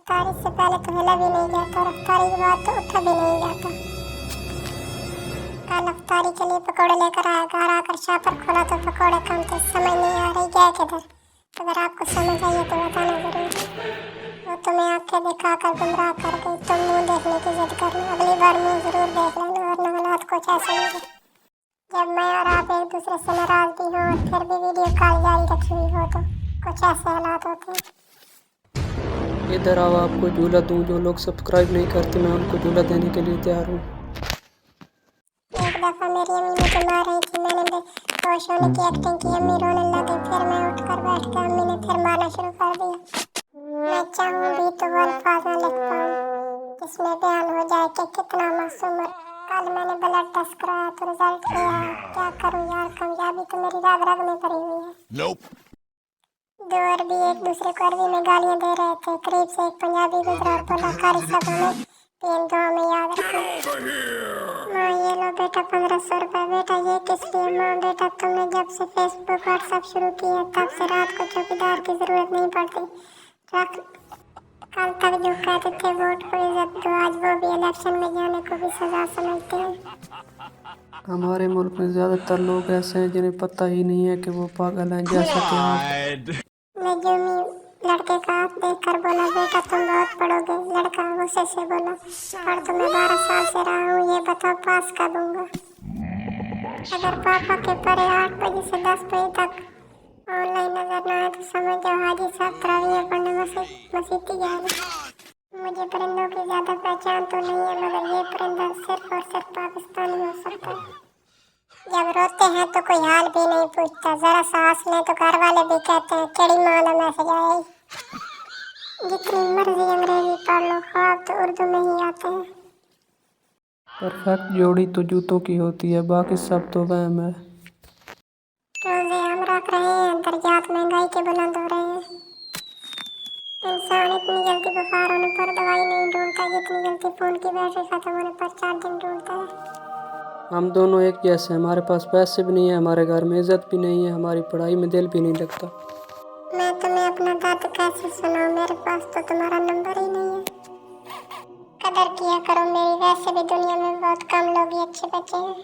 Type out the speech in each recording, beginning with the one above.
रफ्तारी से पहले तो हिला भी नहीं जाता, रफ्तारी के बाद तो उठा भी नहीं जाता। कल रफ्तारी के लिए पकौड़े लेकर आया, घर आकर शापर खोला तो पकौड़े कम थे। समझ नहीं आ रही गया किधर। अगर आपको समझ आई तो बताना जरूर। वो तुम्हें आंखें दिखाकर गुमराह कर गई। तुम मुंह देखने की जिद करना, अगली बार मुंह जरूर देख लेना, वरना हालात कुछ ऐसे होंगे। जब मैं और आप एक दूसरे से नाराज भी हों और फिर भी वीडियो कॉल जारी रखी हुई हो तो कुछ ऐसे हालात होते हैं। इधर आओ, आपको झूला दूं। जो लोग सब्सक्राइब नहीं करते मैं उनको झूला देने के लिए तैयार हूँ। एक दफा मेरी अम्मी मुझे मार रही थी, मैंने बेहोश होने की एक्टिंग की, अम्मी रोने लगी, फिर मैं उठकर बैठ गया, अम्मी ने फिर मारना शुरू कर दिया। मैं चाहूँ भी तो वो अल्फाज न लिख पाऊँ जिसमें बयान हो जाए कि कितना मासूम है। कल मैंने ब्लड टेस्ट कराया तो रिजल्ट आया। क्या करूँ यार, कामयाबी तो मेरी रग रग में भरी हुई है। दो अरबी एक दूसरे को अरबी में गालियां दे रहे थे। करीब से एक पंजाबी गुजरा और बोला, कारी सब हमें तीन दुआ में याद रखना। माँ ये लो बेटा 1500 रुपये। बेटा ये किस लिए? माँ बेटा तुमने जब से फेसबुक व्हाट्सएप शुरू किया तब से रात को चौकीदार की जरूरत नहीं पड़ती। रख, कल तक जो कहते थे वोट को इज्जत दो, आज वो भी इलेक्शन में जाने को भी सजा समझते हैं। हमारे मुल्क में ज़्यादातर लोग ऐसे हैं जिन्हें पता ही नहीं है कि वो पागल हैं, जैसा कि आप। नजूमी लड़के का हाथ देखकर बोला, बेटा तुम बहुत पढ़ोगे। लड़का गुस्से से बोला, पढ़ तो मैं 12 साल से रहा हूँ, ये बताओ पास कब होऊंगा? अगर पापा के परे 8 बजे से 10 बजे तक ऑनलाइन नजर न आए तो समझ जाओ हाजी साहब तरावियां पढ़ने मसीती जा रहे। मुझे परिंदों की ज्यादा पहचान तो नहीं है, मगर ये परिंदा सिर्फ और सिर्फ पाकिस्तानी हो सकता है। जब रोते हैं तो कोई हाल भी नहीं पूछता, जरा सा हंस लें तो घर वाले भी कहते हैं केड़ी माँ का मैसेज आया। जितनी मर्जी अंग्रेजी पढ़ लो, ख्वाब तो उर्दू में ही आते हैं। परफेक्ट जोड़ी तो जूतों की होती है, बाकी सब तो वहम है। रोजे हम रख रहे हैं, दर्जात महंगाई के बुलंद हो रहे हैं। इंसान इतनी जल्दी बुखार होने पर दवाई नहीं ढूंढता जितनी जल्दी फोन की बैटरी खत्म होने पर चार्जिंग ढूंढता है। हम दोनों एक जैसे हैं, हमारे पास पैसे भी नहीं है, हमारे घर में इज्जत भी नहीं है, हमारी पढ़ाई में दिल भी नहीं लगता। मैं तुम्हें अपना दर्द कैसे सुनाऊं, मेरे पास तो तुम्हारा नंबर ही नहीं है। कदर किया करो मेरी, वैसे भी दुनिया में बहुत कम लोग ही अच्छे बचे हैं।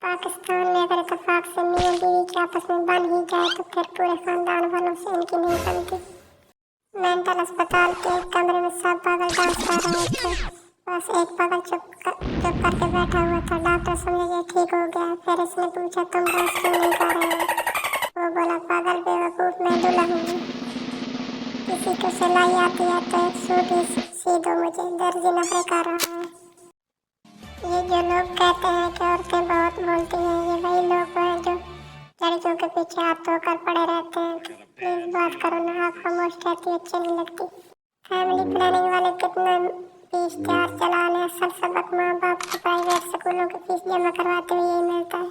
पाकिस्तान में अगर इत्तेफाक से मियां बीवी के आपस में बन ही जाए तो फिर पूरे खानदान वालों से इनकी नहीं बनती। मेंटल अस्पताल के एक कमरे में सब पागल डांस कर रहे थे, बस एक पागल चुप करके बैठा हुआ था। डॉक्टर समझे ये ठीक हो गया। फिर इसने पूछा, तुम डांस क्यों नहीं कर रहे हो? वो बोला, पागल बेवकूफ मैं दूल्हा हूँ। किसी को सिलाई आती है तो एक सूट ही सी दो मुझे, दर्जी नखरे कर रहा है। ये जो लोग कहते हैं कि औरतें बहुत बोलती हैं, ये वही लोग हैं जो लड़कियों के पीछे हाथ धोकर पड़े रहते हैं। प्लीज बात करो ना, आप खामोश रहती अच्छी नहीं लगती। फैमिली प्लानिंग वाले कितना भी इश्तेहार चला लें, असल सबक माँ बाप को प्राइवेट स्कूलों की फीस जमा करवाते हुए यही मिलता है।